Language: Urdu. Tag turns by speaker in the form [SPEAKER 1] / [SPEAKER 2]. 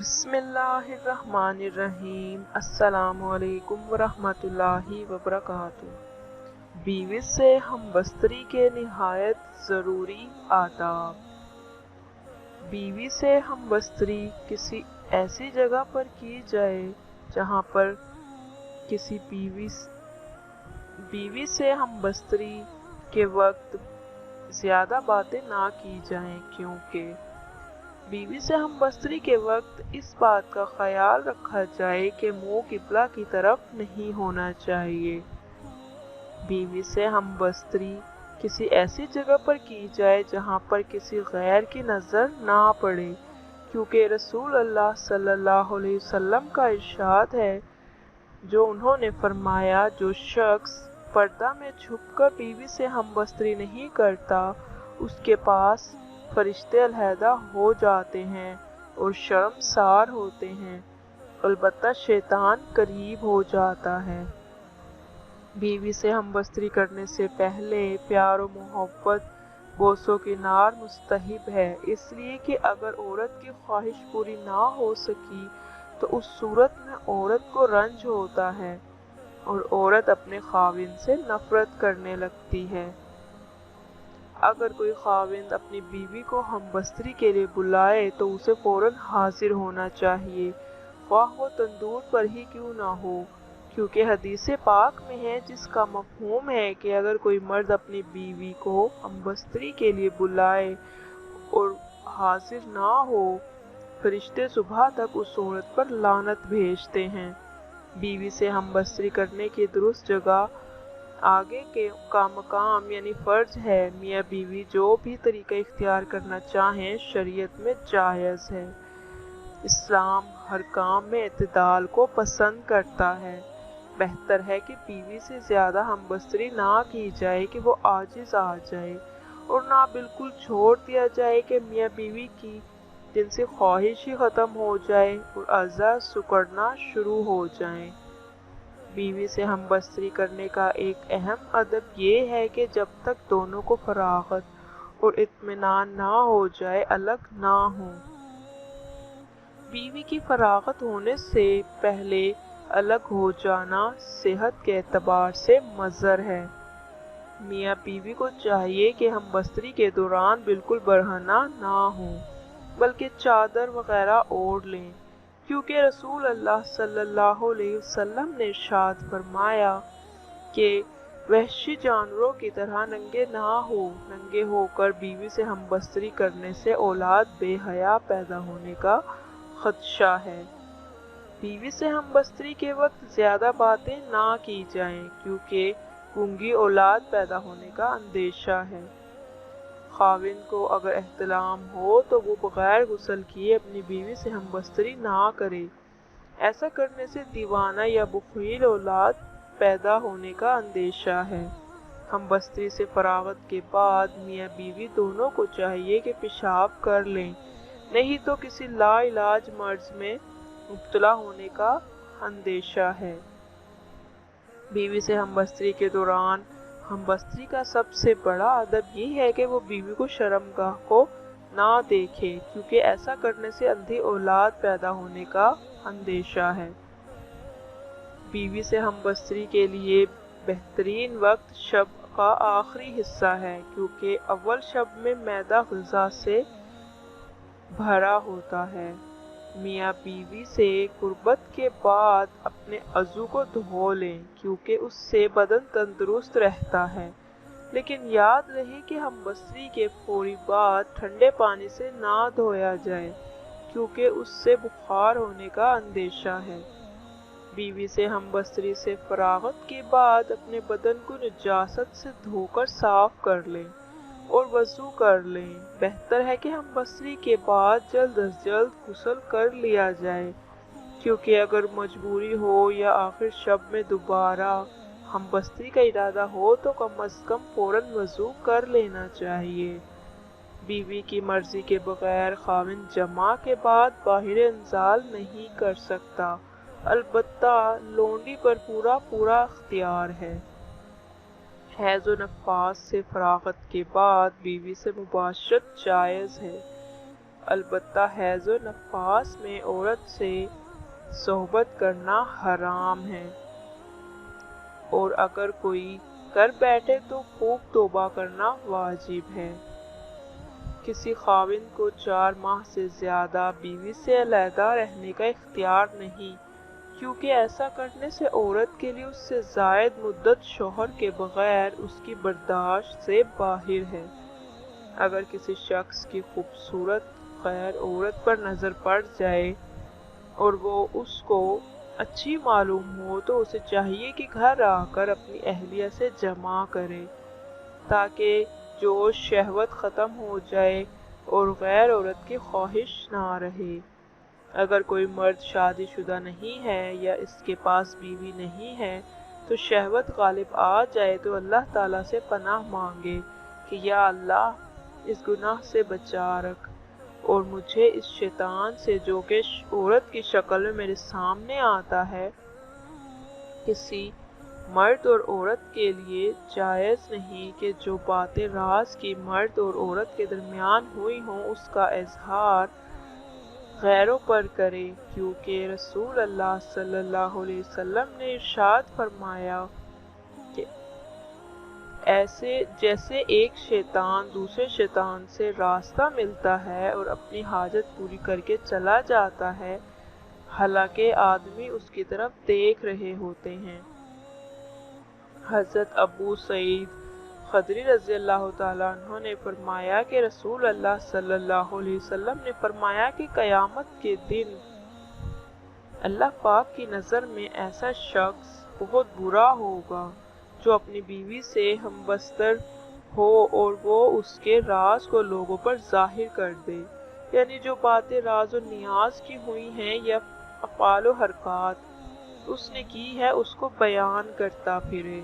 [SPEAKER 1] بسم اللہ الرحمن الرحیم۔ السلام علیکم ورحمۃ اللہ وبرکاتہ۔ بیوی سے ہم بستری کے نہایت ضروری آداب۔ بیوی سے ہم بستری کسی ایسی جگہ پر کی جائے جہاں پر کسی بیوی سے ہم بستری کے وقت زیادہ باتیں نہ کی جائیں، کیونکہ بیوی سے ہم بستری کے وقت اس بات کا خیال رکھا جائے کہ منہ قبلہ کی طرف نہیں ہونا چاہیے۔ بیوی سے ہم بستری کسی ایسی جگہ پر کی جائے جہاں پر کسی غیر کی نظر نہ پڑے، کیونکہ رسول اللہ صلی اللہ علیہ وسلم کا ارشاد ہے، جو انہوں نے فرمایا، جو شخص پردہ میں چھپ کر بیوی سے ہم بستری نہیں کرتا، اس کے پاس فرشتے علیحدہ ہو جاتے ہیں اور شرمسار ہوتے ہیں، البتہ شیطان قریب ہو جاتا ہے۔ بیوی سے ہم بستری کرنے سے پہلے پیار و محبت، بوس و کنار مستحب ہے، اس لیے کہ اگر عورت کی خواہش پوری نہ ہو سکی تو اس صورت میں عورت کو رنج ہوتا ہے اور عورت اپنے خاوند سے نفرت کرنے لگتی ہے۔ اگر کوئی خاوند اپنی بیوی کو ہم بستری کے لیے بلائے تو اسے فوراً حاضر ہونا چاہیے، خواہ وہ تندور پر ہی کیوں نہ ہو، کیونکہ حدیث پاک میں ہے جس کا مفہوم ہے کہ اگر کوئی مرد اپنی بیوی کو ہم بستری کے لیے بلائے اور حاضر نہ ہو، فرشتے صبح تک اس عورت پر لعنت بھیجتے ہیں۔ بیوی سے ہم بستری کرنے کی درست جگہ آگے کا مقام یعنی فرج ہے۔ میاں بیوی جو بھی طریقہ اختیار کرنا چاہیں شریعت میں جائز ہے۔ اسلام ہر کام میں اعتدال کو پسند کرتا ہے۔ بہتر ہے کہ بیوی سے زیادہ ہم بستری نہ کی جائے کہ وہ عاجز آ جائے، اور نہ بالکل چھوڑ دیا جائے کہ میاں بیوی کی جنسی خواہش ہی ختم ہو جائے اور اعضاء سکڑنا شروع ہو جائیں۔ بیوی سے ہم بستری کرنے کا ایک اہم ادب یہ ہے کہ جب تک دونوں کو فراغت اور اطمینان نہ ہو جائے الگ نہ ہوں۔ بیوی کی فراغت ہونے سے پہلے الگ ہو جانا صحت کے اعتبار سے مضر ہے۔ میاں بیوی کو چاہیے کہ ہم بستری کے دوران بالکل برہنہ نہ ہوں، بلکہ چادر وغیرہ اوڑھ لیں، کیونکہ رسول اللہ صلی اللہ علیہ وسلم نے ارشاد فرمایا کہ وحشی جانوروں کی طرح ننگے نہ ہو۔ ننگے ہو کر بیوی سے ہم بستری کرنے سے اولاد بے حیا پیدا ہونے کا خدشہ ہے۔ بیوی سے ہم بستری کے وقت زیادہ باتیں نہ کی جائیں، کیونکہ گونگی اولاد پیدا ہونے کا اندیشہ ہے۔ خاوند کو اگر احتلام ہو تو وہ بغیر غسل کیے اپنی بیوی سے ہم بستری نہ کرے، ایسا کرنے سے دیوانہ یا بخیل اولاد پیدا ہونے کا اندیشہ ہے۔ ہم بستری سے فراغت کے بعد میاں بیوی دونوں کو چاہیے کہ پیشاب کر لیں، نہیں تو کسی لا علاج مرض میں مبتلا ہونے کا اندیشہ ہے۔ بیوی سے ہم بستری کے دوران ہم بستری کا سب سے بڑا ادب یہ ہے کہ وہ بیوی کو شرمگاہ کو نہ دیکھے، کیونکہ ایسا کرنے سے اندھی اولاد پیدا ہونے کا اندیشہ ہے۔ بیوی سے ہم بستری کے لیے بہترین وقت شب کا آخری حصہ ہے، کیونکہ اول شب میں معدہ غذا سے بھرا ہوتا ہے۔ میاں بیوی سے قربت کے بعد اپنے عضو کو دھو لیں، کیونکہ اس سے بدن تندرست رہتا ہے، لیکن یاد رہے کہ ہم بستری کے فوری بعد ٹھنڈے پانی سے نہ دھویا جائے، کیونکہ اس سے بخار ہونے کا اندیشہ ہے۔ بیوی سے ہم بستری سے فراغت کے بعد اپنے بدن کو نجاست سے دھو کر صاف کر لیں اور وضو کر لیں۔ بہتر ہے کہ ہم بستری کے بعد جلد از جلد غسل کر لیا جائے، کیونکہ اگر مجبوری ہو یا آخر شب میں دوبارہ ہم بستری کا ارادہ ہو تو کم از کم فوراً وضو کر لینا چاہیے۔ بیوی کی مرضی کے بغیر خاوند جماع کے بعد باہر انزال نہیں کر سکتا، البتہ لونڈی پر پورا اختیار ہے۔ حیض و نفاس سے فراغت کے بعد بیوی سے مباشرت جائز ہے، البتہ حیض و نفاس میں عورت سے صحبت کرنا حرام ہے، اور اگر کوئی کر بیٹھے تو خوب توبہ کرنا واجب ہے۔ کسی خاوند کو 4 ماہ سے زیادہ بیوی سے علیحدہ رہنے کا اختیار نہیں، کیونکہ ایسا کرنے سے عورت کے لیے اس سے زائد مدت شوہر کے بغیر اس کی برداشت سے باہر ہے۔ اگر کسی شخص کی خوبصورت غیر عورت پر نظر پڑ جائے اور وہ اس کو اچھی معلوم ہو تو اسے چاہیے کہ گھر آ کر اپنی اہلیہ سے جمع کرے، تاکہ جوش شہوت ختم ہو جائے اور غیر عورت کی خواہش نہ رہے۔ اگر کوئی مرد شادی شدہ نہیں ہے یا اس کے پاس بیوی نہیں ہے تو شہوت غالب آ جائے تو اللہ تعالیٰ سے پناہ مانگے کہ یا اللہ اس گناہ سے بچا رکھ اور مجھے اس شیطان سے جو کہ عورت کی شکل میں میرے سامنے آتا ہے۔ کسی مرد اور عورت کے لیے جائز نہیں کہ جو باتیں راز کی مرد اور عورت کے درمیان ہوئی ہوں اس کا اظہار غیروں پر کرے، کیونکہ رسول اللہ صلی اللہ علیہ وسلم نے ارشاد فرمایا کہ ایسے جیسے ایک شیطان دوسرے شیطان سے راستہ ملتا ہے اور اپنی حاجت پوری کر کے چلا جاتا ہے، حالانکہ آدمی اس کی طرف دیکھ رہے ہوتے ہیں۔ حضرت ابو سعید خدری رضی اللہ تعالیٰ عنہ نے فرمایا کہ رسول اللہ صلی اللہ علیہ وسلم نے فرمایا کہ قیامت کے دن اللہ پاک کی نظر میں ایسا شخص بہت برا ہوگا جو اپنی بیوی سے ہم بستر ہو اور وہ اس کے راز کو لوگوں پر ظاہر کر دے، یعنی جو باتیں راز و نیاز کی ہوئی ہیں یا افعال و حرکات اس نے کی ہے اس کو بیان کرتا پھرے۔